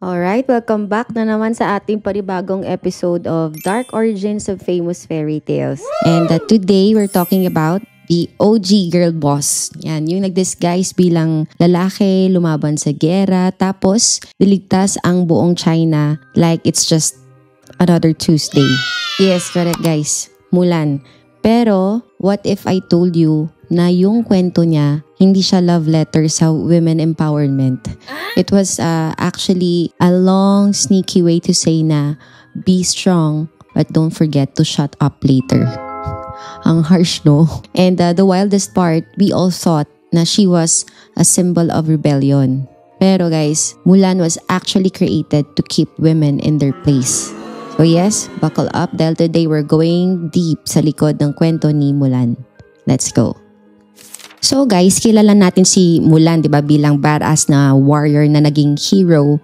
Alright, welcome back na naman sa ating panibagong episode of Dark Origins of Famous Fairy Tales. And today, we're talking about the OG girl boss. Yan, yung nag-disguise bilang lalaki, lumaban sa gera, tapos niligtas ang buong China like it's just another Tuesday. Yes, correct guys. Mulan. Pero, what if I told you na yung kwento niya, hindi siya love letter sa women empowerment. It was actually a long, sneaky way to say na, be strong, but don't forget to shut up later. Ang harsh, no? And the wildest part, we all thought na she was a symbol of rebellion. Pero guys, Mulan was actually created to keep women in their place. So yes, buckle up dahil today we're going deep sa likod ng kwento ni Mulan. Let's go. So guys, kilala natin si Mulan, 'di ba, bilang badass na warrior na naging hero